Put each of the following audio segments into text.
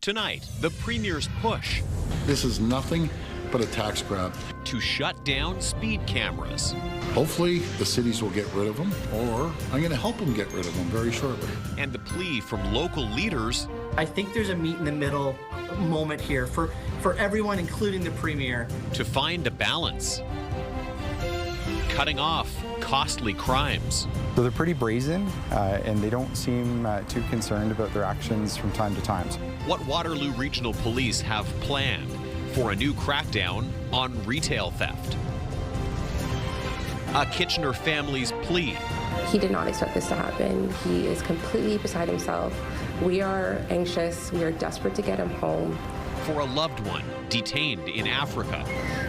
Tonight, the Premier's push This is nothing but a tax grab. to shut down speed cameras. Hopefully, the cities will get rid of them, or I'm going to help them get rid of them very shortly. And the plea from local leaders I think there's a meet in the middle moment here for everyone, including the Premier. to find a balance, cutting off costly crimes. So they're pretty brazen, and they don't seem too concerned about their actions from time to time. What Waterloo Regional Police have planned for a new crackdown on retail theft. A Kitchener family's plea. He did not expect this to happen. He is completely beside himself. We are anxious. We are desperate to get him home. For a loved one detained in Africa.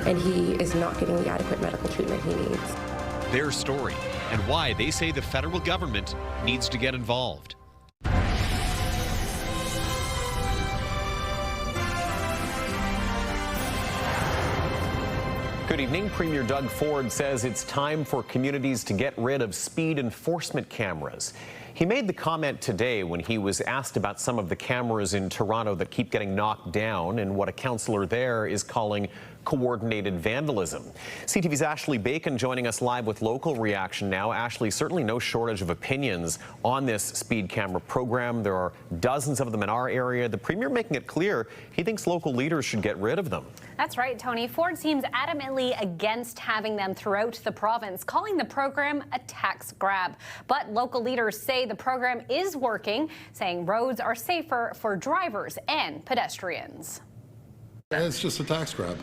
And he is not getting the adequate medical treatment he needs. Their story and why they say the federal government needs to get involved. Good evening. Premier Doug Ford says it's time for communities to get rid of speed enforcement cameras. He made the comment today when he was asked about some of the cameras in Toronto that keep getting knocked down and what a councillor there is calling coordinated vandalism. CTV's Ashley Bacon joining us live with local reaction now. Ashley, certainly no shortage of opinions on this speed camera program. There are dozens of them in our area. The Premier making it clear he thinks local leaders should get rid of them. That's right, Tony. Ford seems adamantly against having them throughout the province, calling the program a tax grab. But local leaders say the program is working, saying roads are safer for drivers and pedestrians. It's just a tax grab,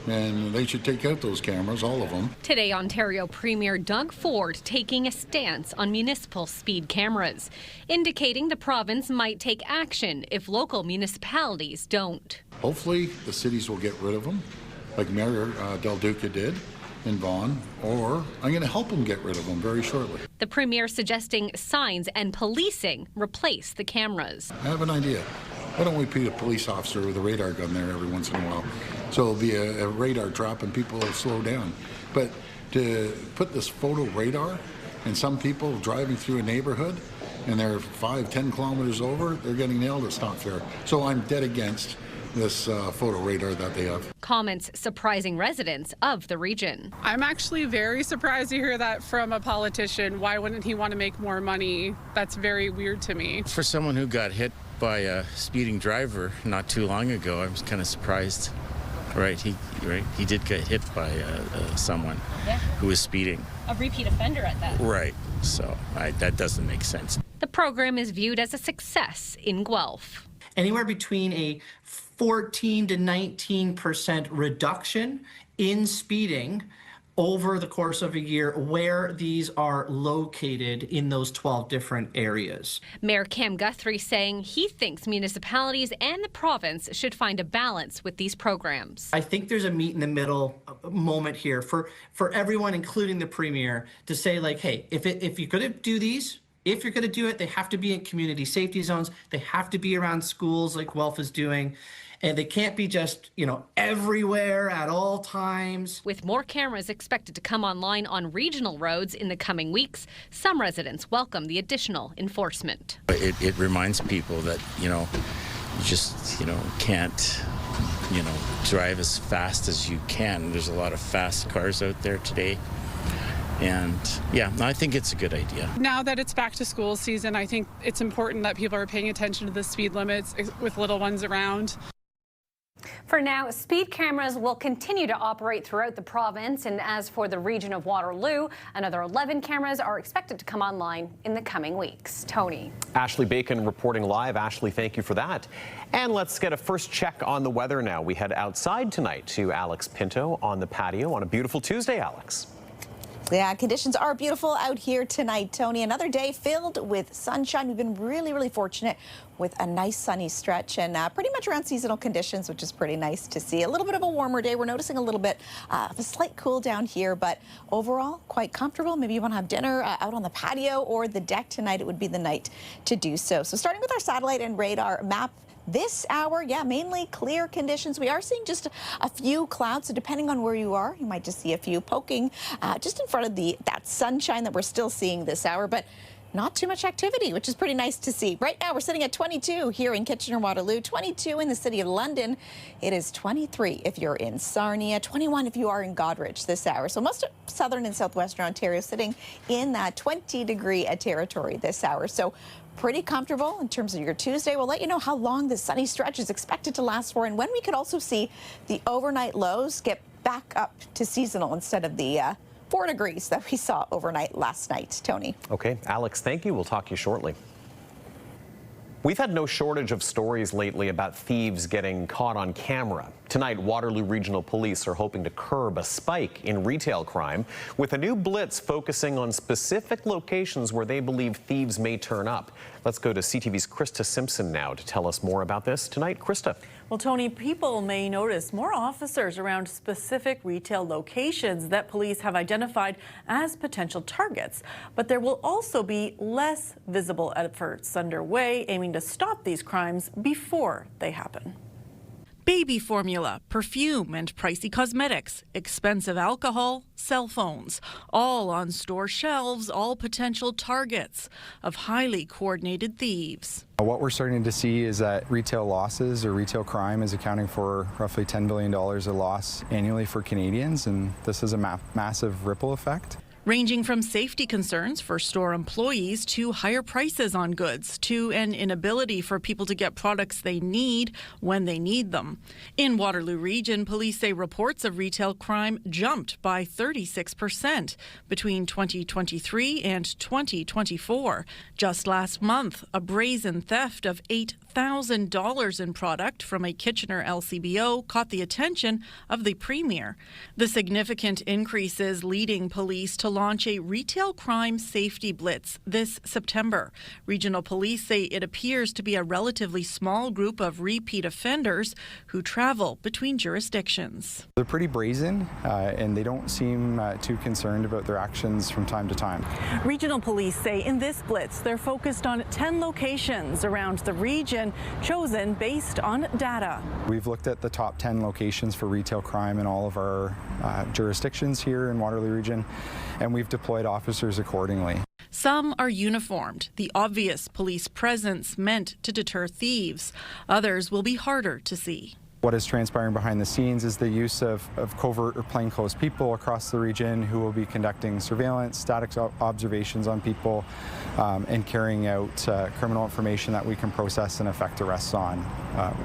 and they should take out those cameras, all of them. Today, Ontario Premier Doug Ford taking a stance on municipal speed cameras, indicating the province might take action if local municipalities don't. Hopefully, the cities will get rid of them, like Mayor Del Duca did in Vaughan, or I'm going to help them get rid of them very shortly. The Premier suggesting signs and policing replace the cameras. I have an idea. Why don't we put a police officer with a radar gun there every once in a while? So it'll be a radar drop and people will slow down. But to put this photo radar and some people driving through a neighborhood and they're 5-10 kilometers over, they're getting nailed, it's not fair. So I'm dead against this photo radar that they have. Comments surprising residents of the region. I'm actually very surprised to hear that from a politician. Why wouldn't he want to make more money? That's very weird to me. For someone who got hit by a speeding driver not too long ago, I was kind of surprised. He did get hit by someone who was speeding. A repeat offender at that. Right, so that doesn't make sense. The program is viewed as a success in Guelph. Anywhere between a 14 to 19% reduction in speeding over the course of a year where these are located in those 12 different areas. Mayor Cam Guthrie saying he thinks municipalities and the province should find a balance with these programs. I think there's a meet in the middle moment here for everyone, including the Premier, to say, like, hey, if you're going to do these, if you're going to do it, they have to be in community safety zones. They have to be around schools like Guelph is doing. And they can't be just, everywhere at all times. With more cameras expected to come online on regional roads in the coming weeks, some residents welcome the additional enforcement. It reminds people that, you just, can't, drive as fast as you can. There's a lot of fast cars out there today. And I think it's a good idea. Now that it's back to school season, I think it's important that people are paying attention to the speed limits with little ones around. For now, speed cameras will continue to operate throughout the province, and as for the region of Waterloo, another 11 cameras are expected to come online in the coming weeks. Tony. Ashley Bacon reporting live. Ashley, thank you for that. And let's get a first check on the weather now. We head outside tonight to Alex Pinto on the patio on a beautiful Tuesday, Alex. Yeah, conditions are beautiful out here tonight, Tony. Another day filled with sunshine. We've been really fortunate with a nice sunny stretch and pretty much around seasonal conditions, which is pretty nice to see. A little bit of a warmer day. We're noticing a little bit of a slight cool down here, but overall quite comfortable. Maybe you want to have dinner out on the patio or the deck tonight. It would be the night to do so. So starting with our satellite and radar map, this hour, mainly clear conditions. We are seeing just a few clouds, so depending on where you are, you might just see a few poking just in front of that sunshine that we're still seeing this hour. But not too much activity, which is pretty nice to see. Right now, we're sitting at 22 here in Kitchener-Waterloo, 22 in the City of London. It is 23 if you're in Sarnia, 21 if you are in Godrich this hour. So most of southern and southwestern Ontario sitting in that 20-degree territory this hour. So pretty comfortable in terms of your Tuesday. We'll let you know how long this sunny stretch is expected to last for and when we could also see the overnight lows get back up to seasonal instead of the 4 degrees that we saw overnight last night. Tony. Okay, Alex, thank you. We'll talk to you shortly. We've had no shortage of stories lately about thieves getting caught on camera. Tonight, Waterloo Regional Police are hoping to curb a spike in retail crime with a new blitz focusing on specific locations where they believe thieves may turn up. Let's go to CTV's Krista Simpson now to tell us more about this. Tonight, Krista. Well, Tony, people may notice more officers around specific retail locations that police have identified as potential targets. But there will also be less visible efforts underway aiming to stop these crimes before they happen. Baby formula, perfume, and pricey cosmetics, expensive alcohol, cell phones, all on store shelves, all potential targets of highly coordinated thieves. What we're starting to see is that retail losses or retail crime is accounting for roughly $10 billion of loss annually for Canadians, and this is a massive ripple effect. Ranging from safety concerns for store employees to higher prices on goods to an inability for people to get products they need when they need them. In Waterloo Region, police say reports of retail crime jumped by 36% between 2023 and 2024. Just last month, a brazen theft of $8,000 in product from a Kitchener LCBO caught the attention of the Premier. The significant increases leading police to launch a retail crime safety blitz this September. Regional police say it appears to be a relatively small group of repeat offenders who travel between jurisdictions. They're pretty brazen and they don't seem too concerned about their actions from time to time. Regional police say in this blitz they're focused on 10 locations around the region chosen based on data. We've looked at the top 10 locations for retail crime in all of our jurisdictions here in Waterloo Region, and we've deployed officers accordingly. Some are uniformed, the obvious police presence meant to deter thieves. Others will be harder to see. What is transpiring behind the scenes is the use of covert or plainclothes people across the region who will be conducting surveillance, static observations on people, and carrying out criminal information that we can process and effect arrests on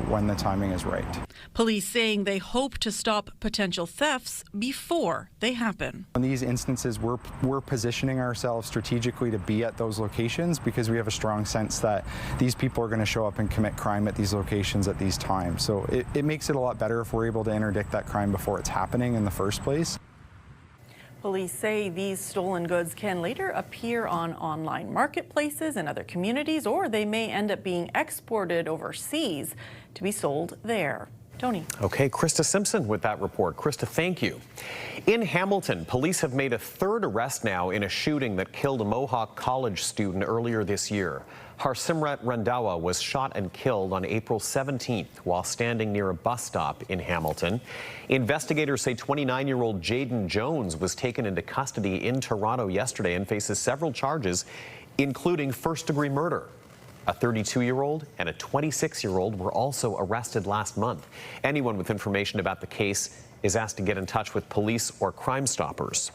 when the timing is right. Police saying they hope to stop potential thefts before they happen. In these instances, we're positioning ourselves strategically to be at those locations because we have a strong sense that these people are going to show up and commit crime at these locations at these times. So it makes it a lot better if we're able to interdict that crime before it's happening in the first place. Police say these stolen goods can later appear on online marketplaces in other communities, or they may end up being exported overseas to be sold there. Tony. Okay, Krista Simpson with that report. Krista, thank you. In Hamilton, police have made a third arrest now in a shooting that killed a Mohawk College student earlier this year. Harsimrat Randhawa was shot and killed on April 17th while standing near a bus stop in Hamilton. Investigators say 29-year-old Jaden Jones was taken into custody in Toronto yesterday and faces several charges, including first-degree murder. A 32-year-old and a 26-year-old were also arrested last month. Anyone with information about the case is asked to get in touch with police or Crime Stoppers.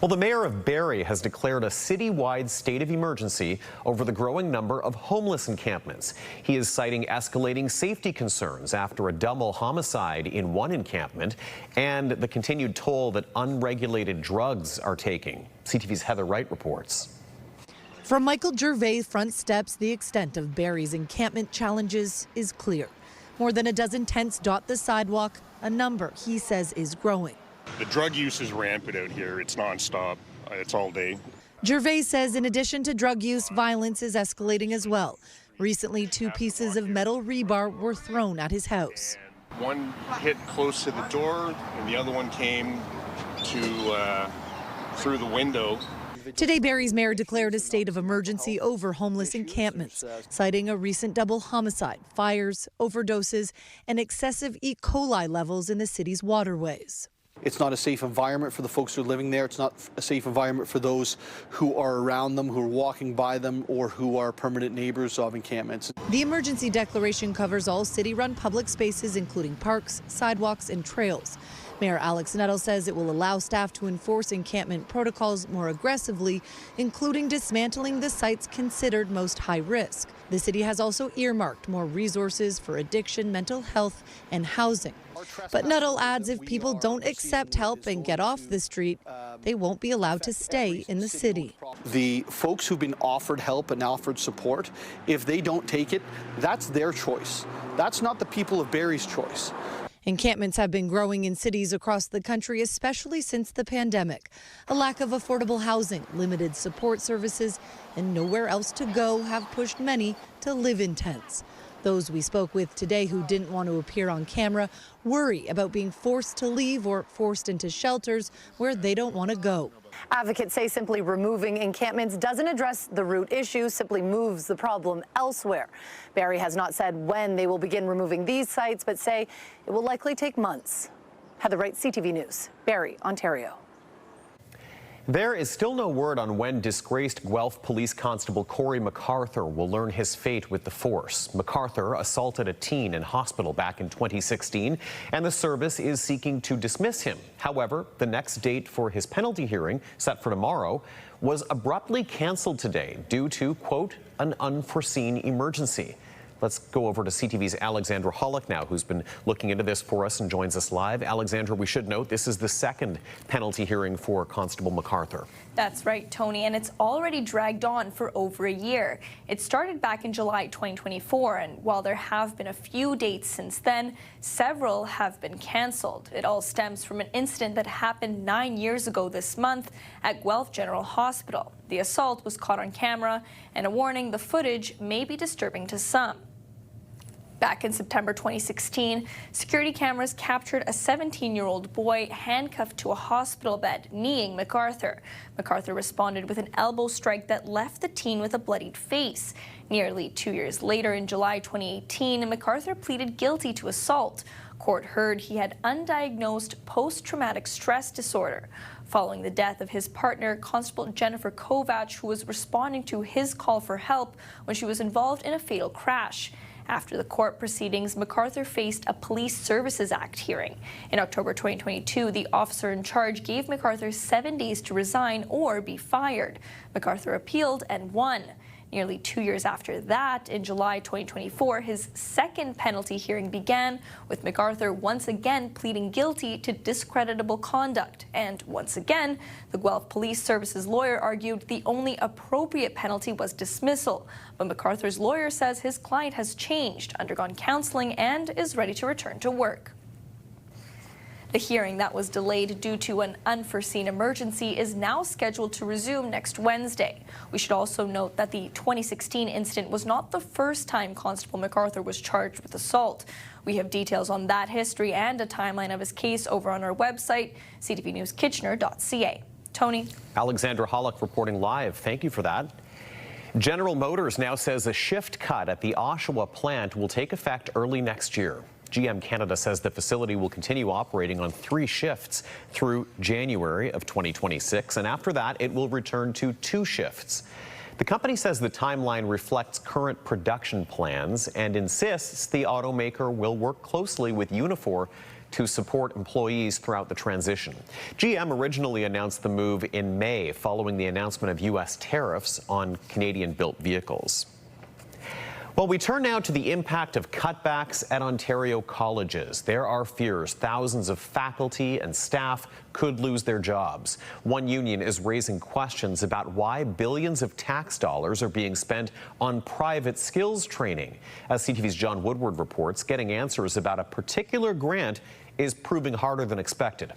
Well, the mayor of Barrie has declared a citywide state of emergency over the growing number of homeless encampments. He is citing escalating safety concerns after a double homicide in one encampment and the continued toll that unregulated drugs are taking. CTV's Heather Wright reports. From Michael Gervais' front steps, the extent of Barrie's encampment challenges is clear. More than a dozen tents dot the sidewalk, a number he says is growing. The drug use is rampant out here. It's nonstop. It's all day. Gervais says in addition to drug use, violence is escalating as well. Recently, 2 pieces of metal rebar were thrown at his house. One hit close to the door, and the other one came to through the window. Today, Barrie's mayor declared a state of emergency over homeless encampments, citing a recent double homicide, fires, overdoses, and excessive E. coli levels in the city's waterways. It's not a safe environment for the folks who are living there. It's not a safe environment for those who are around them, who are walking by them, or who are permanent neighbors of encampments. The emergency declaration covers all city-run public spaces, including parks, sidewalks, and trails. Mayor Alex Nettle says it will allow staff to enforce encampment protocols more aggressively, including dismantling the sites considered most high risk. The city has also earmarked more resources for addiction, mental health, and housing. But Nettle adds if people don't accept help and get off the street, they won't be allowed to stay in the city. The folks who've been offered help and offered support, if they don't take it, that's their choice. That's not the people of Barrie's choice. Encampments have been growing in cities across the country, especially since the pandemic. A lack of affordable housing, limited support services, and nowhere else to go have pushed many to live in tents. Those we spoke with today who didn't want to appear on camera worry about being forced to leave or forced into shelters where they don't want to go. Advocates say simply removing encampments doesn't address the root issue, simply moves the problem elsewhere. Barrie has not said when they will begin removing these sites, but say it will likely take months. Heather Wright, CTV News, Barrie, Ontario. There is still no word on when disgraced Guelph Police Constable Corey MacArthur will learn his fate with the force. MacArthur assaulted a teen in hospital back in 2016, and the service is seeking to dismiss him. However, the next date for his penalty hearing, set for tomorrow, was abruptly canceled today due to, quote, an unforeseen emergency. Let's go over to CTV's Alexandra Hollick now, who's been looking into this for us and joins us live. Alexandra, we should note this is the second penalty hearing for Constable MacArthur. That's right, Tony, and it's already dragged on for over a year. It started back in July 2024, and while there have been a few dates since then, several have been canceled. It all stems from an incident that happened 9 years ago this month at Guelph General Hospital. The assault was caught on camera, and a warning, the footage may be disturbing to some. Back in September 2016, security cameras captured a 17-year-old boy handcuffed to a hospital bed, kneeing MacArthur. MacArthur responded with an elbow strike that left the teen with a bloodied face. Nearly 2 years later, in July 2018, MacArthur pleaded guilty to assault. Court heard he had undiagnosed post-traumatic stress disorder. Following the death of his partner, Constable Jennifer Kovach, who was responding to his call for help when she was involved in a fatal crash. After the court proceedings, MacArthur faced a Police Services Act hearing. In October 2022, the officer in charge gave MacArthur 7 days to resign or be fired. MacArthur appealed and won. Nearly 2 years after that, in July 2024, his second penalty hearing began, with MacArthur once again pleading guilty to discreditable conduct. And once again, the Guelph Police Services lawyer argued the only appropriate penalty was dismissal. But MacArthur's lawyer says his client has changed, undergone counseling, and is ready to return to work. The hearing that was delayed due to an unforeseen emergency is now scheduled to resume next Wednesday. We should also note that the 2016 incident was not the first time Constable MacArthur was charged with assault. We have details on that history and a timeline of his case over on our website, ctvnewskitchener.ca. Tony. Alexandra Hollick reporting live. Thank you for that. General Motors now says a shift cut at the Oshawa plant will take effect early next year. GM Canada says the facility will continue operating on 3 shifts through January of 2026, and after that, it will return to 2 shifts. The company says the timeline reflects current production plans and insists the automaker will work closely with Unifor to support employees throughout the transition. GM originally announced the move in May following the announcement of U.S. tariffs on Canadian-built vehicles. Well, we turn now to the impact of cutbacks at Ontario colleges. There are fears thousands of faculty and staff could lose their jobs. One union is raising questions about why billions of tax dollars are being spent on private skills training. As CTV's John Woodward reports, getting answers about a particular grant is proving harder than expected.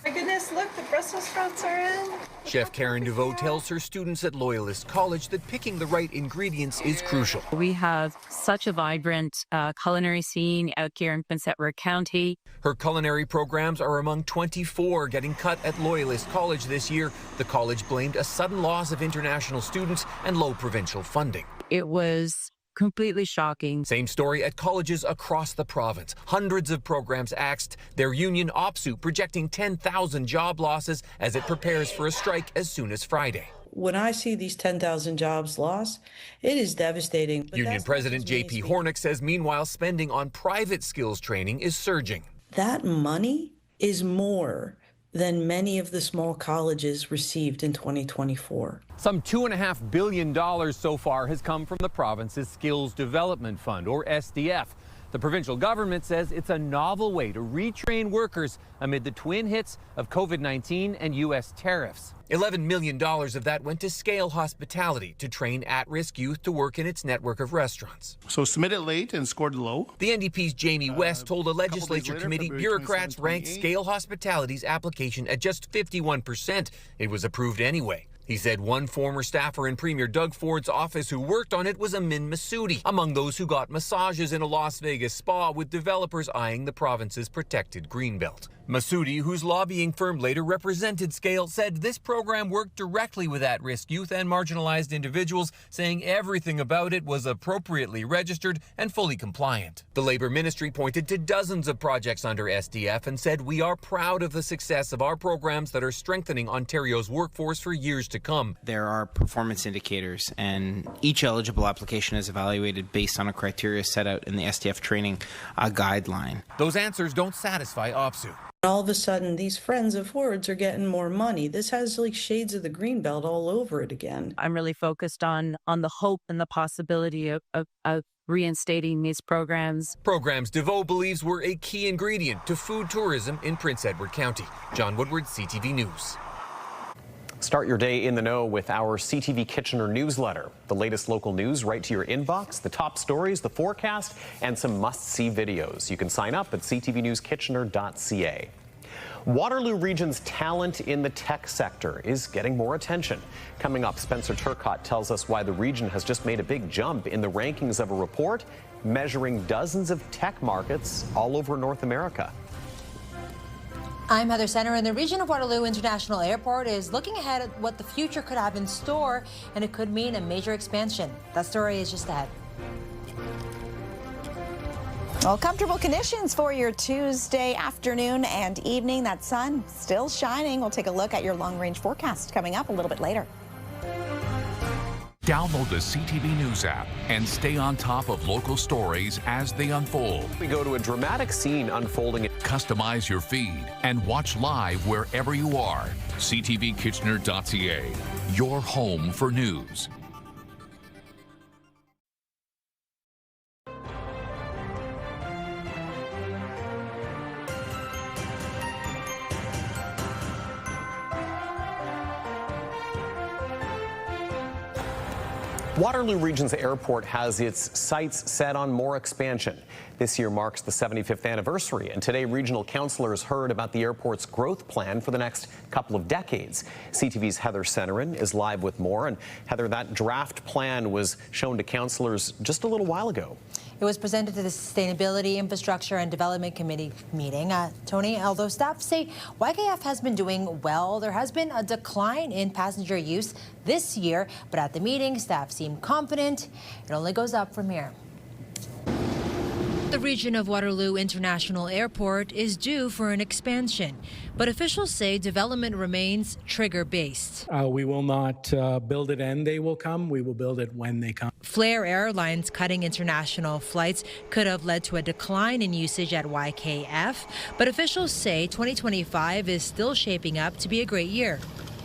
My goodness, look, the Brussels sprouts are in. Chef Karen DeVoe tells her students at Loyalist College that picking the right ingredients is crucial. We have such a vibrant culinary scene out here in Prince Edward County. Her culinary programs are among 24 getting cut at Loyalist College this year. The college blamed a sudden loss of international students and low provincial funding. It was completely shocking. Same story at colleges across the province. Hundreds of programs axed, their union OPSU projecting 10,000 job losses as it prepares for a strike as soon as Friday. When I see these 10,000 jobs lost, it is devastating. Union President J.P. Hornick says meanwhile spending on private skills training is surging. That money is more than many of the small colleges received in 2024. Some $2.5 billion so far has come from the province's Skills Development Fund, or SDF. The provincial government says it's a novel way to retrain workers amid the twin hits of COVID-19 and U.S. tariffs. $11 million of that went to Scale Hospitality to train at-risk youth to work in its network of restaurants. So submitted late and scored low. The NDP's Jamie West told a legislature committee bureaucrats ranked Scale Hospitality's application at just 51%. It was approved anyway. He said one former staffer in Premier Doug Ford's office who worked on it was Amin Massoudi, among those who got massages in a Las Vegas spa, with developers eyeing the province's protected greenbelt. Massoudi, whose lobbying firm later represented Scale, said this program worked directly with at-risk youth and marginalized individuals, saying everything about it was appropriately registered and fully compliant. The Labour Ministry pointed to dozens of projects under SDF and said, "We are proud of the success of our programs that are strengthening Ontario's workforce for years to come." There are performance indicators, and each eligible application is evaluated based on a criteria set out in the SDF training guideline. Those answers don't satisfy OPSU. All of a sudden, these friends of Ford's are getting more money. This has like shades of the Greenbelt all over it again. I'm really focused on the hope and the possibility of reinstating these programs. Programs DeVoe believes were a key ingredient to food tourism in Prince Edward County. John Woodward, CTV News. Start your day in the know with our CTV Kitchener newsletter. The latest local news right to your inbox, the top stories, the forecast, and some must-see videos. You can sign up at ctvnewskitchener.ca. Waterloo Region's talent in the tech sector is getting more attention. Coming up, Spencer Turcott tells us why the region has just made a big jump in the rankings of a report measuring dozens of tech markets all over North America. I'm Heather Center, and the region of Waterloo International Airport is looking ahead at what the future could have in store, and it could mean a major expansion. That story is just ahead. Well, comfortable conditions for your Tuesday afternoon and evening. That sun still shining. We'll take a look at your long-range forecast coming up a little bit later. Download the CTV News app and stay on top of local stories as they unfold. We go to a dramatic scene unfolding. Customize your feed and watch live wherever you are. ctvkitchener.ca, your home for news. Waterloo Region's airport has its sights set on more expansion. This year marks the 75th anniversary, and today regional councillors heard about the airport's growth plan for the next couple of decades. CTV's Heather Centerin is live with more. And Heather, that draft plan was shown to councillors just a little while ago. It was presented to the Sustainability, Infrastructure and Development Committee meeting. Tony, although staff say YKF has been doing well, there has been a decline in passenger use this year. But at the meeting, staff seemed confident it only goes up from here. The region of Waterloo International Airport is due for an expansion, but officials say development remains trigger-based. We will not build it and they will come. We will build it when they come. Flair Airlines cutting international flights could have led to a decline in usage at YKF, but officials say 2025 is still shaping up to be a great year.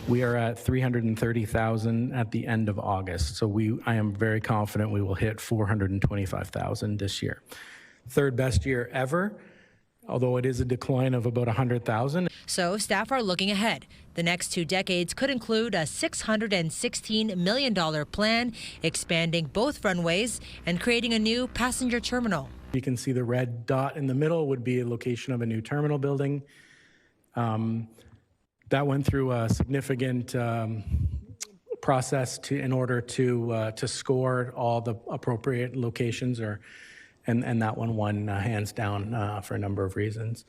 We are at 330,000 at the end of August, so I am very confident we will hit 425,000 this year. Third best year ever, although it is a decline of about 100,000. So staff are looking ahead. The next 2 decades could include a $616 million plan, expanding both runways and creating a new passenger terminal. You can see the red dot in the middle would be a location of a new terminal building. That went through a significant process in order to score all the appropriate locations, and that one won hands down for a number of reasons.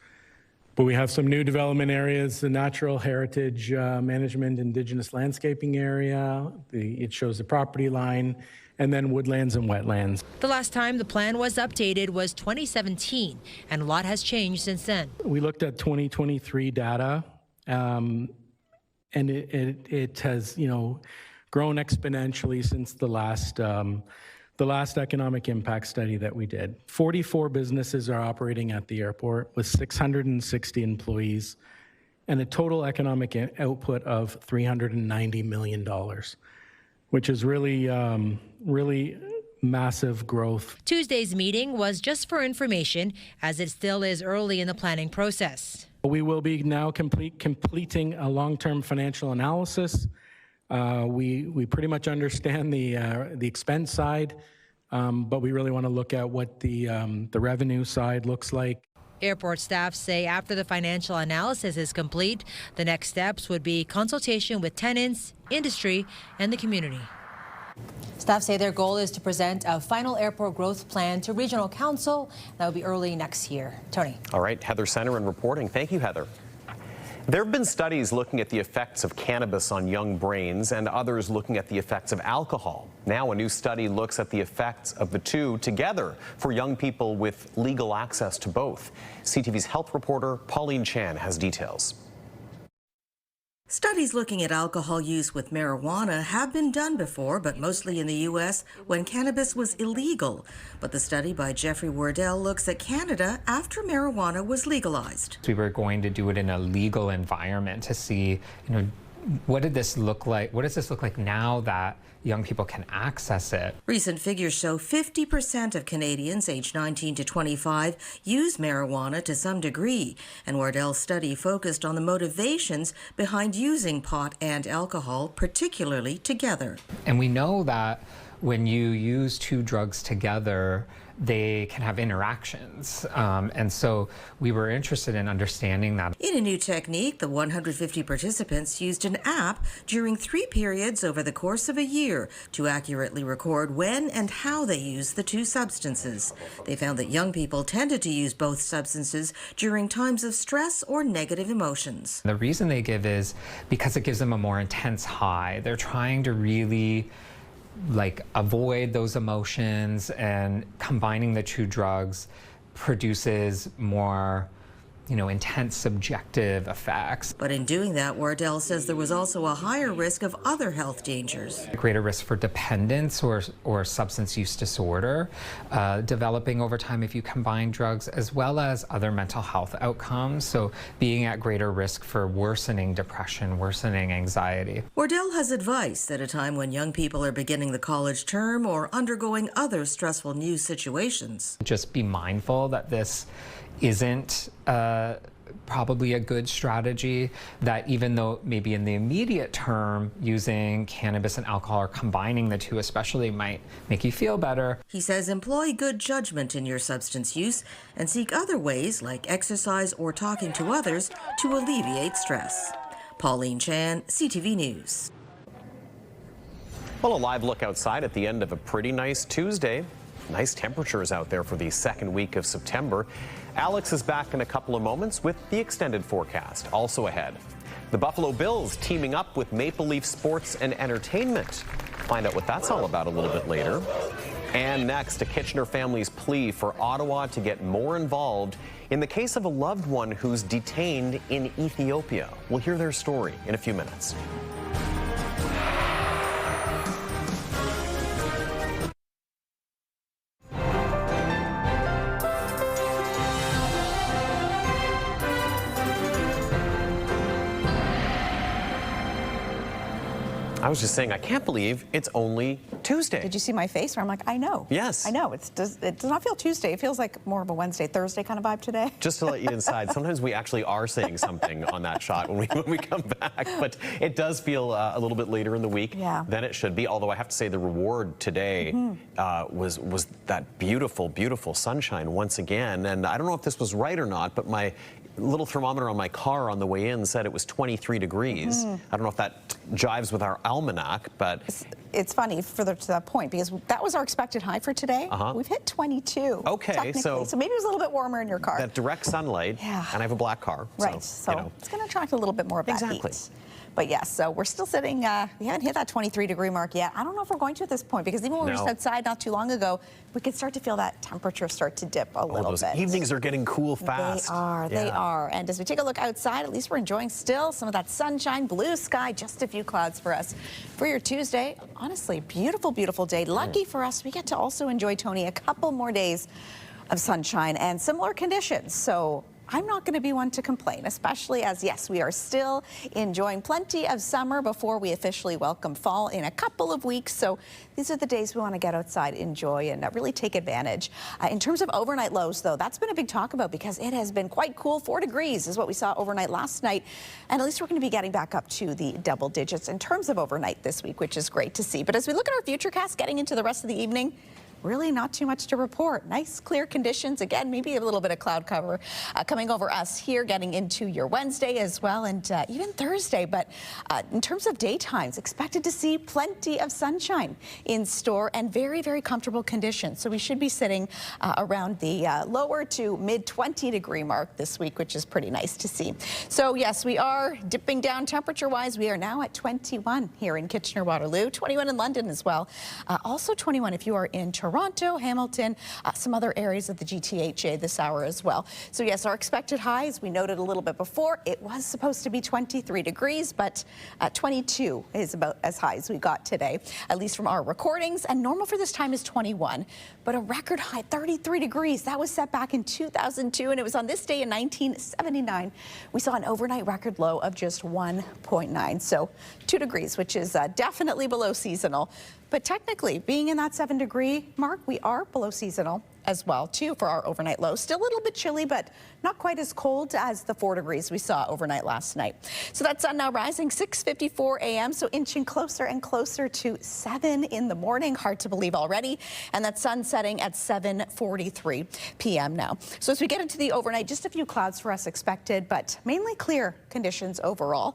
But we have some new development areas: the natural heritage management, indigenous landscaping area. It shows the property line, and then woodlands and wetlands. The last time the plan was updated was 2017, and a lot has changed since then. We looked at 2023 data, and it has, grown exponentially since the last economic impact study that we did. 44 businesses are operating at the airport with 660 employees and a total economic output of $390 million, which is really massive growth. Tuesday's meeting was just for information, as it still is early in the planning process. We will be now completing a long-term financial analysis. We pretty much understand the expense side, but we really want to look at what the revenue side looks like. Airport staff say after the financial analysis is complete, the next steps would be consultation with tenants, industry, and the community. Staff say their goal is to present a final airport growth plan to Regional Council. That will be early next year. Tony. All right, Heather Centerin reporting. Thank you, Heather. There have been studies looking at the effects of cannabis on young brains and others looking at the effects of alcohol. Now a new study looks at the effects of the two together for young people with legal access to both. CTV's health reporter Pauline Chan has details. Studies looking at alcohol use with marijuana have been done before, but mostly in the U.S. when cannabis was illegal. But the study by Jeffrey Wardell looks at Canada after marijuana was legalized. We were going to do it in a legal environment to see, what did this look like? What does this look like now that young people can access it? Recent figures show 50% of Canadians aged 19 to 25 use marijuana to some degree, and Wardell's study focused on the motivations behind using pot and alcohol, particularly together. And we know that when you use two drugs together, they can have interactions. And so we were interested in understanding that. In a new technique, the 150 participants used an app during 3 periods over the course of a year to accurately record when and how they used the two substances. They found that young people tended to use both substances during times of stress or negative emotions. The reason they give is because it gives them a more intense high. They're trying to really avoid those emotions, and combining the two drugs produces more intense subjective effects. But in doing that, Wardell says there was also a higher risk of other health dangers. A greater risk for dependence or substance use disorder developing over time if you combine drugs, as well as other mental health outcomes. So being at greater risk for worsening depression, worsening anxiety. Wardell has advice at a time when young people are beginning the college term or undergoing other stressful new situations. Just be mindful that this isn't probably a good strategy, that even though maybe in the immediate term using cannabis and alcohol or combining the two especially might make you feel better. He says employ good judgment in your substance use and seek other ways like exercise or talking to others to alleviate stress. Pauline Chan, CTV News. Well, a live look outside at the end of a pretty nice Tuesday. Nice temperatures out there for the second week of September. Alex is back in a couple of moments with the extended forecast. Also ahead, the Buffalo Bills teaming up with Maple Leaf Sports and Entertainment. Find out what that's all about a little bit later. And next, a Kitchener family's plea for Ottawa to get more involved in the case of a loved one who's detained in Ethiopia. We'll hear their story in a few minutes. I was just saying, I can't believe it's only Tuesday. Did you see my face where I'm like, I know. Yes. I know. It does not feel Tuesday. It feels like more of a Wednesday, Thursday kind of vibe today. Just to let you inside, sometimes we actually are saying something on that shot when we come back, but it does feel a little bit later in the week than it should be. Although I have to say the reward today was that beautiful, beautiful sunshine once again. And I don't know if this was right or not, but my little thermometer on my car on the way in said it was 23 degrees. I don't know if that jives with our almanac, but it's funny further to that point because that was our expected high for today. We've hit 22. Okay, so maybe it was a little bit warmer in your car. That direct sunlight, and I have a black car. Right, so it's going to attract a little bit more of that heat. But yes, so we're still sitting, we haven't hit that 23-degree mark yet. I don't know if we're going to at this point, because even when we were just outside not too long ago, we could start to feel that temperature start to dip a little bit. Evenings are getting cool fast. They are. And as we take a look outside, at least we're enjoying still some of that sunshine, blue sky, just a few clouds for us. For your Tuesday, honestly, beautiful, beautiful day. Lucky for us, we get to also enjoy, Tony, a couple more days of sunshine and similar conditions. So I'm not going to be one to complain, especially as, yes, we are still enjoying plenty of summer before we officially welcome fall in a couple of weeks. So these are the days we want to get outside, enjoy, and really take advantage. In terms of overnight lows, though, that's been a big talk about because it has been quite cool. 4 degrees is what we saw overnight last night. And at least we're going to be getting back up to the double digits in terms of overnight this week, which is great to see. But as we look at our future cast getting into the rest of the evening, really not too much to report. Nice, clear conditions. Again, maybe a little bit of cloud cover coming over us here, getting into your Wednesday as well, and even Thursday. But in terms of daytimes, expected to see plenty of sunshine in store and very, very comfortable conditions. So we should be sitting around the lower to mid-20-degree mark this week, which is pretty nice to see. So yes, we are dipping down temperature-wise. We are now at 21 here in Kitchener-Waterloo, 21 in London as well. Also 21 if you are in Toronto, Hamilton, some other areas of the GTHA this hour as well. So yes, our expected highs, we noted a little bit before, it was supposed to be 23 degrees, but 22 is about as high as we got today, at least from our recordings. And normal for this time is 21, but a record high, 33 degrees. That was set back in 2002, and it was on this day in 1979. We saw an overnight record low of just 1.9, so 2 degrees, which is definitely below seasonal. But technically, being in that 7-degree mark, we are below seasonal as well, too, for our overnight low. Still a little bit chilly, but not quite as cold as the 4 degrees we saw overnight last night. So that sun now rising 6:54 a.m., so inching closer and closer to 7 in the morning. Hard to believe already. And that sun setting at 7:43 p.m. now. So as we get into the overnight, just a few clouds for us expected, but mainly clear conditions overall.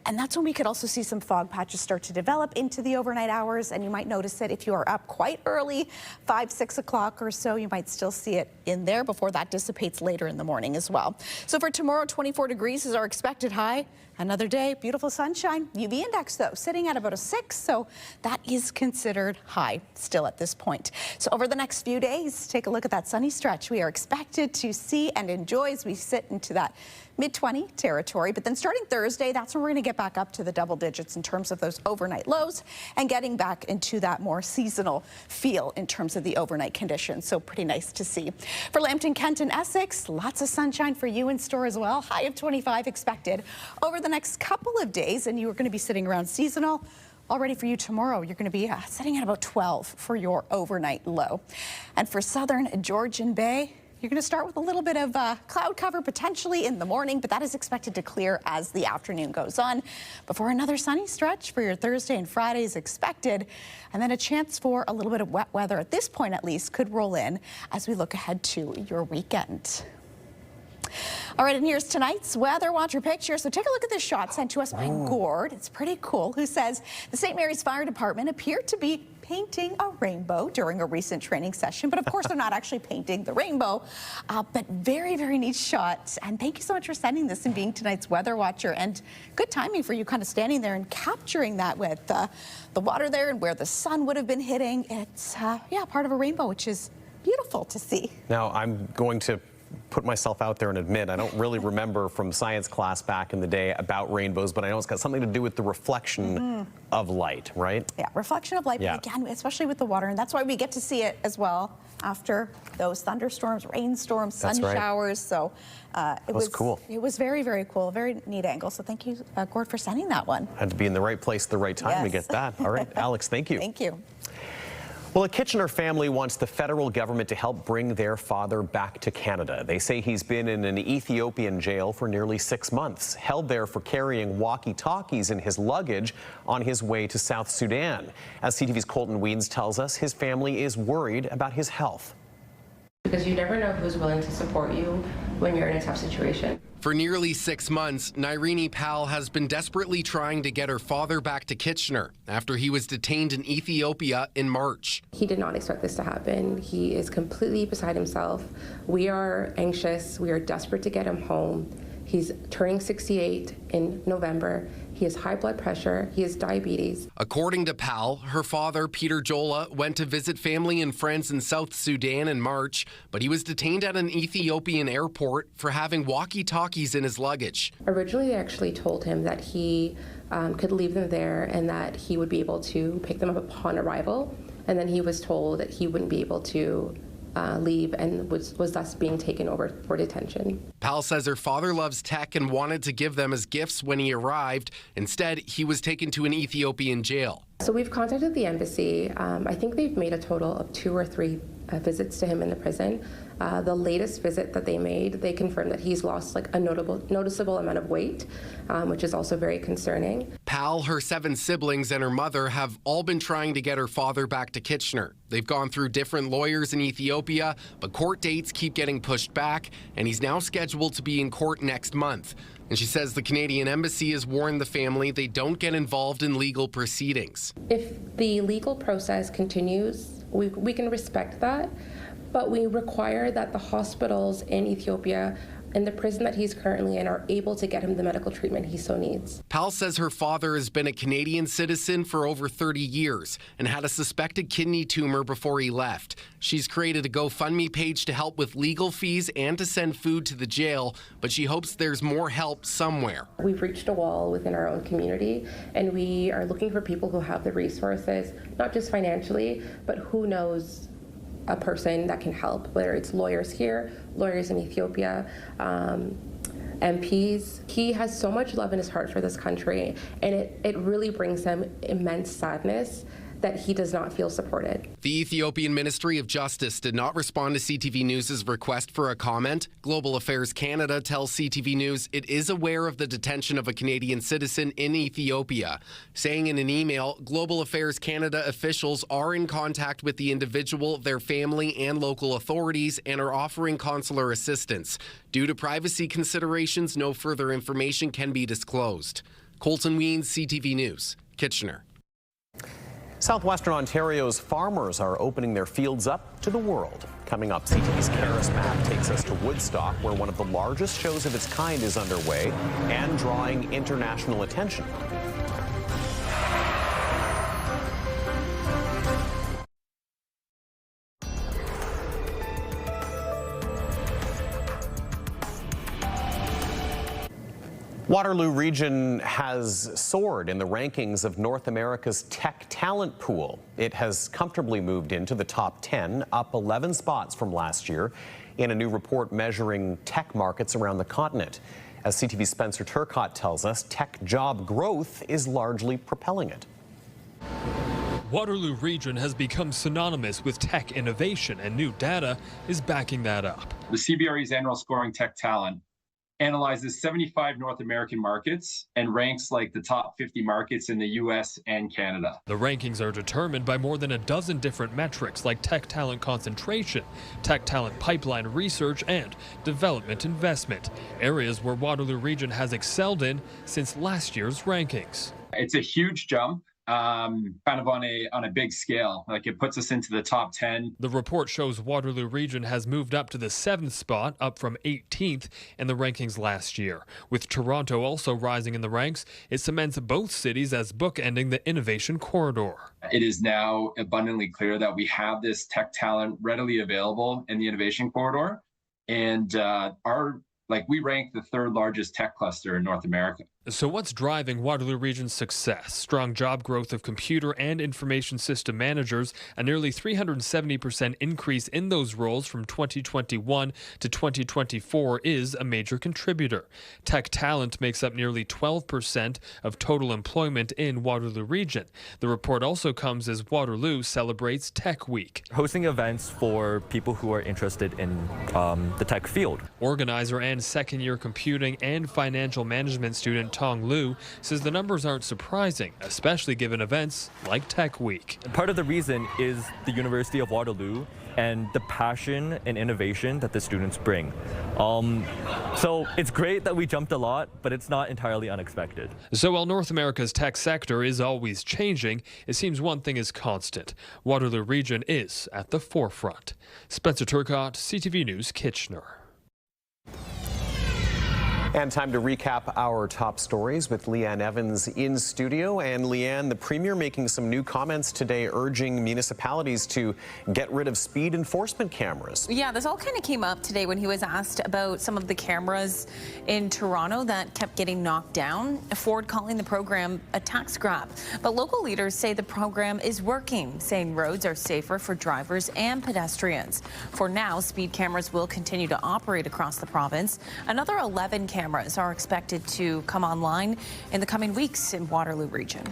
And that's when we could also see some fog patches start to develop into the overnight hours. And you might notice it if you are up quite early, 5, 6 o'clock or so, you might still see it in there before that dissipates later in the morning as well. So for tomorrow, 24 degrees is our expected high. Another day, beautiful sunshine. UV index, though, sitting at about a 6, so that is considered high still at this point. So over the next few days, take a look at that sunny stretch we are expected to see and enjoy as we sit into that mid-20 territory. But then starting Thursday, that's when we're going to get back up to the double digits in terms of those overnight lows and getting back into that more seasonal feel in terms of the overnight conditions. So pretty nice to see. For Lambton, Kent, and Essex, lots of sunshine for you in store as well. High of 25 expected over the next couple of days, and you are going to be sitting around seasonal. Already for you tomorrow, you're going to be sitting at about 12 for your overnight low. And for southern Georgian Bay, you're going to start with a little bit of cloud cover potentially in the morning, but that is expected to clear as the afternoon goes on before another sunny stretch for your Thursday and Friday is expected. And then a chance for a little bit of wet weather at this point, at least, could roll in as we look ahead to your weekend. All right, and here's tonight's Weather Watcher picture. So take a look at this shot sent to us by Gord. It's pretty cool, who says the St. Mary's Fire Department appeared to be painting a rainbow during a recent training session. But of course, they're not actually painting the rainbow. But very, very neat shot. And thank you so much for sending this and being tonight's Weather Watcher. And good timing for you kind of standing there and capturing that with the water there and where the sun would have been hitting. It's, yeah, part of a rainbow, which is beautiful to see. Now, I'm going to put myself out there and admit I don't really remember from science class back in the day about rainbows, but I know it's got something to do with the reflection of light, right? Yeah, reflection of light, but again, especially with the water, and that's why we get to see it as well after those thunderstorms, rainstorms, sun showers. So it was cool. It was very, very cool, a very neat angle. So thank you, Gord, for sending that one. Had to be in the right place at the right time to get that. All right, Alex, thank you. Thank you. Well, a Kitchener family wants the federal government to help bring their father back to Canada. They say he's been in an Ethiopian jail for nearly 6 months, held there for carrying walkie-talkies in his luggage on his way to South Sudan. As CTV's Colton Weeds tells us, his family is worried about his health. Because you never know who's willing to support you when you're in a tough situation. For nearly 6 months, Nairini Pal has been desperately trying to get her father back to Kitchener after he was detained in Ethiopia in March. He did not expect this to happen. He is completely beside himself. We are anxious. We are desperate to get him home. He's turning 68 in November. He has high blood pressure. He has diabetes. According to Pal, her father, Peter Jola, went to visit family and friends in South Sudan in March, but he was detained at an Ethiopian airport for having walkie-talkies in his luggage. Originally, they actually told him that he could leave them there and that he would be able to pick them up upon arrival. And then he was told that he wouldn't be able to leave and was thus being taken over for detention. Pal says her father loves tech and wanted to give them as gifts when he arrived. Instead, he was taken to an Ethiopian jail. So we've contacted the embassy. I think they've made a total of 2 or 3 visits to him in the prison. The latest visit that they made, they confirmed that he's lost like a noticeable amount of weight, which is also very concerning. Pal, her 7 siblings, and her mother have all been trying to get her father back to Kitchener. They've gone through different lawyers in Ethiopia, but court dates keep getting pushed back, and he's now scheduled to be in court next month. And she says the Canadian Embassy has warned the family they don't get involved in legal proceedings. If the legal process continues, we can respect that, but we require that the hospitals in Ethiopia and the prison that he's currently in are able to get him the medical treatment he so needs. Pal says her father has been a Canadian citizen for over 30 years and had a suspected kidney tumor before he left. She's created a GoFundMe page to help with legal fees and to send food to the jail, but she hopes there's more help somewhere. We've reached a wall within our own community, and we are looking for people who have the resources, not just financially, but who knows a person that can help, whether it's lawyers here, lawyers in Ethiopia, MPs. He has so much love in his heart for this country, and it really brings him immense sadness that he does not feel supported. The Ethiopian Ministry of Justice did not respond to CTV News' request for a comment. Global Affairs Canada tells CTV News it is aware of the detention of a Canadian citizen in Ethiopia, saying in an email, Global Affairs Canada officials are in contact with the individual, their family, and local authorities and are offering consular assistance. Due to privacy considerations, no further information can be disclosed. Colton Weens, CTV News, Kitchener. Southwestern Ontario's farmers are opening their fields up to the world. Coming up, CTV's Karis map takes us to Woodstock, where one of the largest shows of its kind is underway and drawing international attention. Waterloo Region has soared in the rankings of North America's tech talent pool. It has comfortably moved into the top 10, up 11 spots from last year, in a new report measuring tech markets around the continent. As CTV's Spencer Turcotte tells us, tech job growth is largely propelling it. Waterloo Region has become synonymous with tech innovation, and new data is backing that up. The CBRE's annual scoring tech talent analyzes 75 North American markets and ranks like the top 50 markets in the US and Canada. The rankings are determined by more than a dozen different metrics like tech talent concentration, tech talent pipeline research, and development investment, areas where Waterloo Region has excelled in since last year's rankings. It's a huge jump. Kind of on a big scale, like it puts us into the top 10. The report shows Waterloo Region has moved up to the 7th spot, up from 18th in the rankings last year. With Toronto also rising in the ranks, it cements both cities as bookending the innovation corridor. It is now abundantly clear that we have this tech talent readily available in the innovation corridor, and we rank the 3rd largest tech cluster in North America. So what's driving Waterloo Region's success? Strong job growth of computer and information system managers, a nearly 370% increase in those roles from 2021 to 2024 is a major contributor. Tech talent makes up nearly 12% of total employment in Waterloo Region. The report also comes as Waterloo celebrates Tech Week, hosting events for people who are interested in the tech field. Organizer and second-year computing and financial management student Tong Lu says the numbers aren't surprising, especially given events like Tech Week. Part of the reason is the University of Waterloo and the passion and innovation that the students bring. So it's great that we jumped a lot, but it's not entirely unexpected. So while North America's tech sector is always changing, it seems one thing is constant. Waterloo Region is at the forefront. Spencer Turcotte, CTV News, Kitchener. And time to recap our top stories with Leanne Evans in studio. And Leanne, the Premier making some new comments today urging municipalities to get rid of speed enforcement cameras. Yeah, this all kind of came up today when he was asked about some of the cameras in Toronto that kept getting knocked down. Ford calling the program a tax grab. But local leaders say the program is working, saying roads are safer for drivers and pedestrians. For now, speed cameras will continue to operate across the province. Another 11 cameras are expected to come online in the coming weeks in Waterloo Region.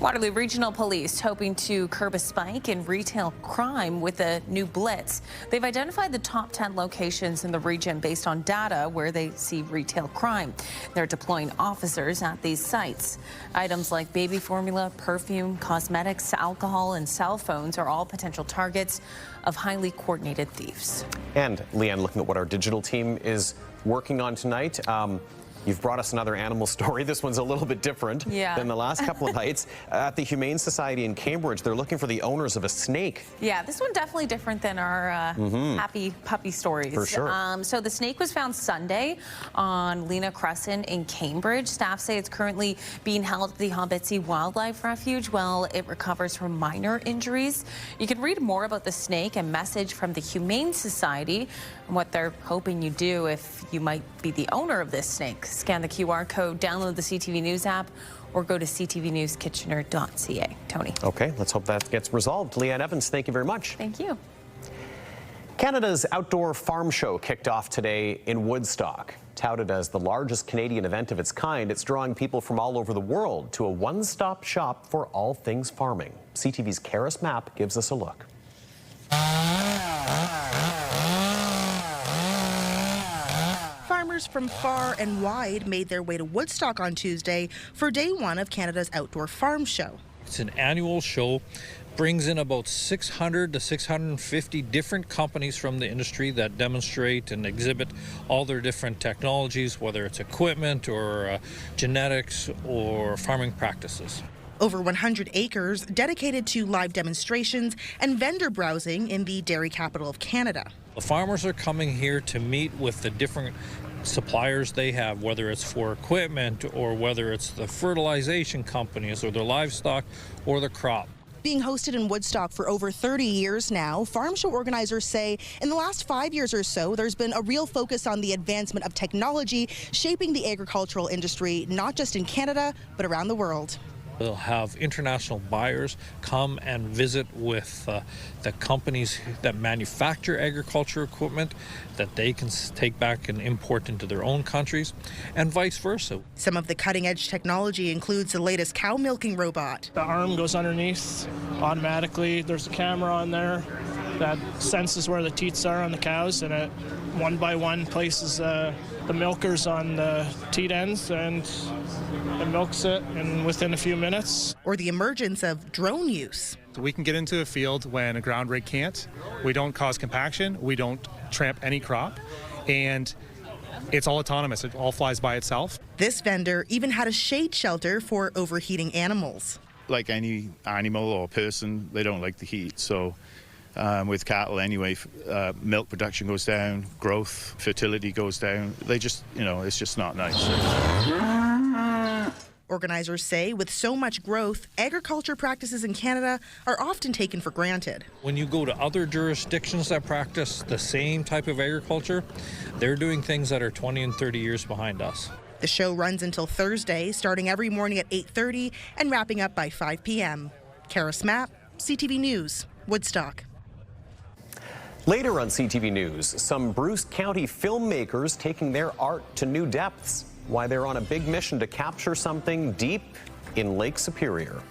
Waterloo Regional Police hoping to curb a spike in retail crime with a new blitz. They've identified the top 10 locations in the region based on data where they see retail crime. They're deploying officers at these sites. Items like baby formula, perfume, cosmetics, alcohol, and cell phones are all potential targets of highly coordinated thieves. And Leanne, looking at what our digital team is working on tonight. You've brought us another animal story. This one's a little bit different than the last couple of nights. At the Humane Society in Cambridge, they're looking for the owners of a snake. Yeah, this one definitely different than our happy puppy stories. For sure. So the snake was found Sunday on Lena Crescent in Cambridge. Staff say it's currently being held at the Hobbitsy Wildlife Refuge while it recovers from minor injuries. You can read more about the snake and message from the Humane Society and what they're hoping you do if you might be the owner of this snake. Scan the QR code, download the CTV News app, or go to ctvnewskitchener.ca. Tony. Okay, let's hope that gets resolved. Leanne Evans, thank you very much. Thank you. Canada's outdoor farm show kicked off today in Woodstock. Touted as the largest Canadian event of its kind, it's drawing people from all over the world to a one-stop shop for all things farming. CTV's Karis Map gives us a look. Farmers from far and wide made their way to Woodstock on Tuesday for day one of Canada's outdoor farm show. It's an annual show, brings in about 600 to 650 different companies from the industry that demonstrate and exhibit all their different technologies, whether it's equipment or genetics or farming practices. Over 100 acres dedicated to live demonstrations and vendor browsing in the dairy capital of Canada. The farmers are coming here to meet with the different suppliers they have, whether it's for equipment or whether it's the fertilization companies or their livestock or the crop. Being hosted in Woodstock for over 30 years now, farm show organizers say in the last 5 years or so, there's been a real focus on the advancement of technology shaping the agricultural industry, not just in Canada, but around the world. They'll have international buyers come and visit with the companies that manufacture agriculture equipment that they can take back and import into their own countries, and vice versa. Some of the cutting-edge technology includes the latest cow milking robot. The arm goes underneath automatically. There's a camera on there that senses where the teats are on the cows, and it one by one places the milkers on the teat ends, and it milks it within a few minutes. Or the emergence of drone use. We can get into a field when a ground rig can't. We don't cause compaction. We don't tramp any crop. And it's all autonomous. It all flies by itself. This vendor even had a shade shelter for overheating animals. Like any animal or person, they don't like the heat. So with cattle anyway, milk production goes down, growth, fertility goes down. They just, it's just not nice. Organizers say with so much growth, agriculture practices in Canada are often taken for granted. When you go to other jurisdictions that practice the same type of agriculture, they're doing things that are 20 and 30 years behind us. The show runs until Thursday, starting every morning at 8:30 and wrapping up by 5 p.m. Karis Map, CTV News, Woodstock. Later on CTV News, some Bruce County filmmakers taking their art to new depths. Why they're on a big mission to capture something deep in Lake Superior.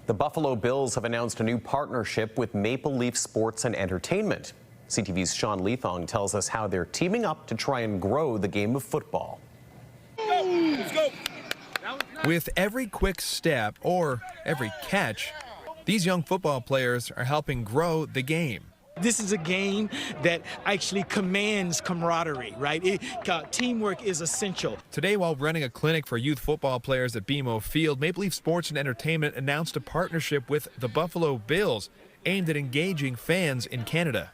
The Buffalo Bills have announced a new partnership with Maple Leaf Sports and Entertainment. CTV's Sean Leathong tells us how they're teaming up to try and grow the game of football. Let's go. With every quick step or every catch, these young football players are helping grow the game. This is a game that actually commands camaraderie, right? Teamwork is essential. Today, while running a clinic for youth football players at BMO Field, Maple Leaf Sports and Entertainment announced a partnership with the Buffalo Bills. aimed at engaging fans in Canada.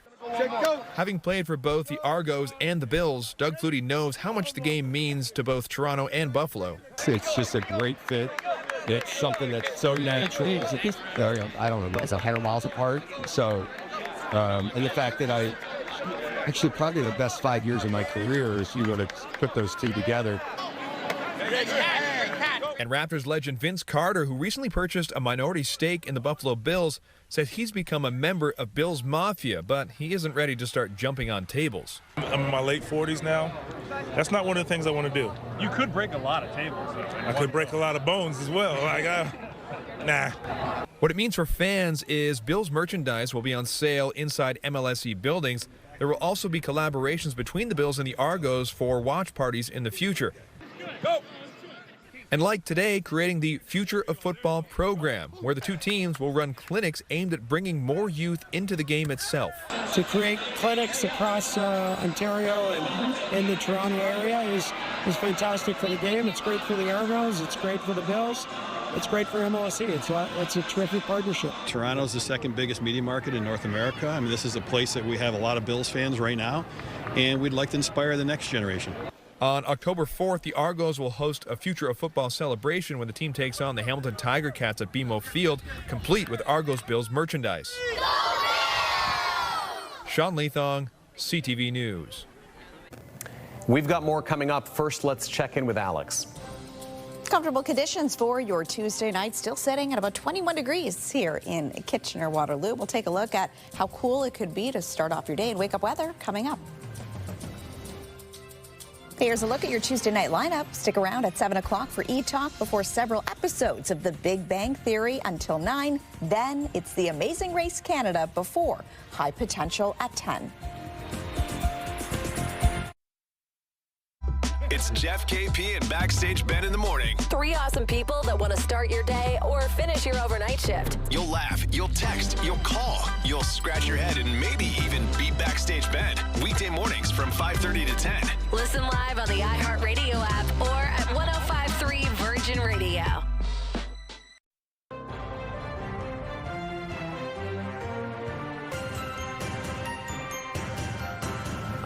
Having played for both the Argos and the Bills, Doug Flutie knows how much the game means to both Toronto and Buffalo. It's just a great fit. It's something that's so natural. I don't know, it's 100 miles apart. So, and the fact that actually probably the best 5 years of my career is you to put those two together. And Raptors legend Vince Carter, who recently purchased a minority stake in the Buffalo Bills, says he's become a member of Bills Mafia, but he isn't ready to start jumping on tables. I'm in my late 40s now. That's not one of the things I want to do. You could break a lot of tables. I could break a lot of bones as well. Nah. What it means for fans is Bills merchandise will be on sale inside MLSE buildings. There will also be collaborations between the Bills and the Argos for watch parties in the future. Go! And like today, creating the Future of Football program, where the two teams will run clinics aimed at bringing more youth into the game itself. To create clinics across Ontario and in the Toronto area is fantastic for the game. It's great for the Argos. It's great for the Bills. It's great for MLSE. It's a terrific partnership. Toronto's the second biggest media market in North America. I mean, this is a place that we have a lot of Bills fans right now, and we'd like to inspire the next generation. On October 4th, the Argos will host a Future of Football celebration when the team takes on the Hamilton Tiger Cats at BMO Field, complete with Argos Bills merchandise. Sean Leathong, CTV News. We've got more coming up. First, let's check in with Alex. Comfortable conditions for your Tuesday night, still sitting at about 21 degrees here in Kitchener, Waterloo. We'll take a look at how cool it could be to start off your day and wake up weather coming up. Here's a look at your Tuesday night lineup. Stick around at 7 o'clock for E-Talk before several episodes of The Big Bang Theory until 9. Then it's The Amazing Race Canada before High Potential at 10. It's Jeff, KP, and Backstage Ben in the morning. Three awesome people that want to start your day or finish your overnight shift. You'll laugh, you'll text, you'll call, you'll scratch your head, and maybe even beat Backstage Ben. Weekday mornings from 5:30 to 10. Listen live on the iHeartRadio app or at 105.3 Virgin Radio.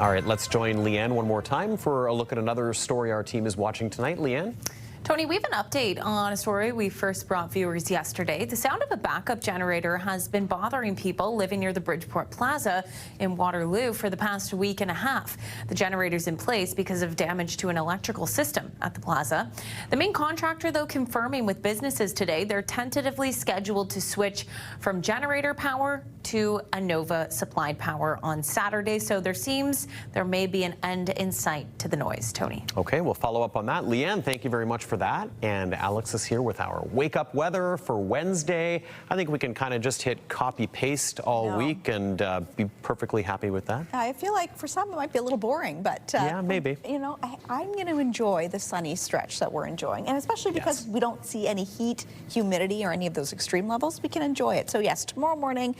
All right, let's join Leanne one more time for a look at another story our team is watching tonight. Leanne? Tony, we have an update on a story we first brought viewers yesterday. The sound of a backup generator has been bothering people living near the Bridgeport Plaza in Waterloo for the past week and a half. The generator's in place because of damage to an electrical system at the plaza. The main contractor, though, confirming with businesses today they're tentatively scheduled to switch from generator power to Nova supplied power on Saturday. So there may be an end in sight to the noise. Tony. Okay, we'll follow up on that. Leanne, thank you very much for that. And Alex is here with our wake up weather for Wednesday. I think we can kind of just hit copy paste all week and be perfectly happy with that. I feel like for some it might be a little boring, but yeah, maybe. You know, I'm going to enjoy the sunny stretch that we're enjoying, and especially because we don't see any heat, humidity, or any of those extreme levels, we can enjoy it. So yes, tomorrow morning,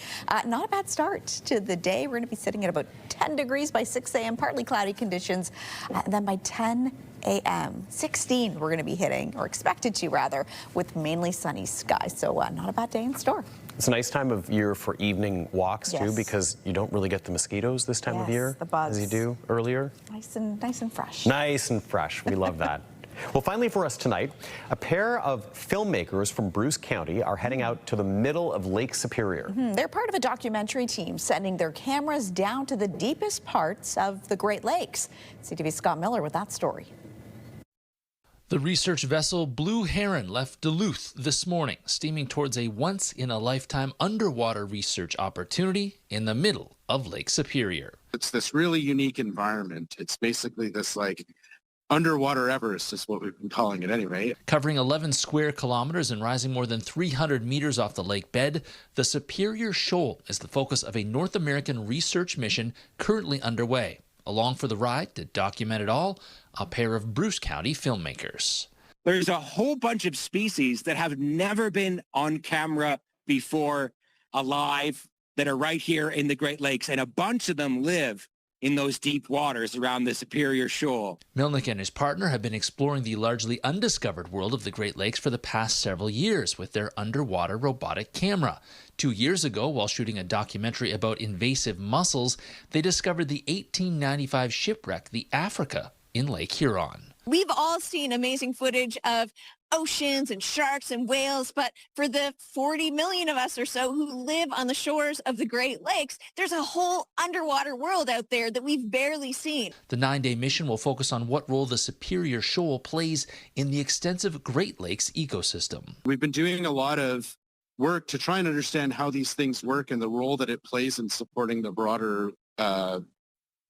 not a bad start to the day. We're going to be sitting at about 10 degrees by 6 a.m., partly cloudy conditions, and then by 10 a.m. 16 we're going to be hitting, or expected to rather, with mainly sunny skies. So not a bad day in store. It's a nice time of year for evening walks too, because you don't really get the mosquitoes this time of year the bugs. as you do earlier. Nice and fresh. Nice and fresh. We love that. Well, finally for us tonight, a pair of filmmakers from Bruce County are heading out to the middle of Lake Superior. They're part of a documentary team sending their cameras down to the deepest parts of the Great Lakes. CTV's Scott Miller with that story. The research vessel Blue Heron left Duluth this morning, steaming towards a once-in-a-lifetime underwater research opportunity in the middle of Lake Superior. It's this really unique environment. It's basically this underwater Everest is what we've been calling it anyway. Covering 11 square kilometers and rising more than 300 meters off the lake bed, the Superior Shoal is the focus of a North American research mission currently underway. Along for the ride to document it all, a pair of Bruce County filmmakers. There's a whole bunch of species that have never been on camera before alive that are right here in the Great Lakes, and a bunch of them live in those deep waters around the Superior Shoal. Milnick and his partner have been exploring the largely undiscovered world of the Great Lakes for the past several years with their underwater robotic camera. 2 years ago, while shooting a documentary about invasive mussels, they discovered the 1895 shipwreck, the Africa, in Lake Huron. We've all seen amazing footage of oceans and sharks and whales, but for the 40 million of us or so who live on the shores of the Great Lakes, there's a whole underwater world out there that we've barely seen. The 9-day mission will focus on what role the Superior Shoal plays in the extensive Great Lakes ecosystem. We've been doing a lot of work to try and understand how these things work and the role that it plays in supporting the broader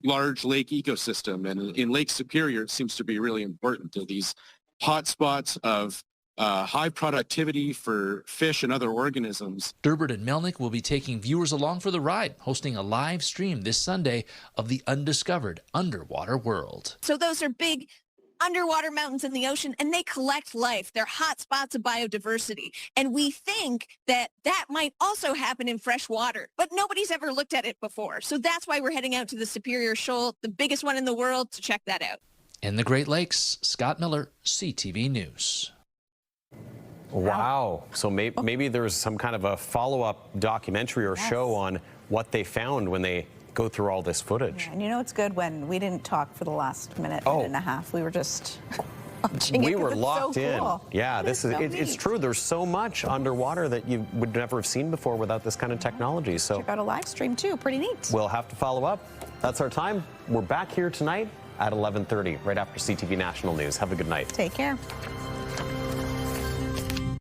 large lake ecosystem. And in Lake Superior, it seems to be really important. There are these hotspots of high productivity for fish and other organisms. Durbert and Melnick will be taking viewers along for the ride, hosting a live stream this Sunday of the undiscovered underwater world. So those are big underwater mountains in the ocean, and they collect life. They're hot spots of biodiversity. And we think that that might also happen in fresh water, but nobody's ever looked at it before. So that's why we're heading out to the Superior Shoal, the biggest one in the world, to check that out. In the Great Lakes, Scott Miller, CTV News. Wow. So maybe there's some kind of a follow-up documentary or show on what they found when they go through all this footage. Yeah, and you know it's good when we didn't talk for the last minute and a half. We were just watching We it were 'cause it's locked so in. cool. Yeah, this is so it's neat. true. There's so much underwater that you would never have seen before without this kind of technology. So Check out a live stream too. Pretty neat. we'll have to follow up. That's our time. We're back here tonight at 11:30, right after CTV National News. Have a good night. Take care.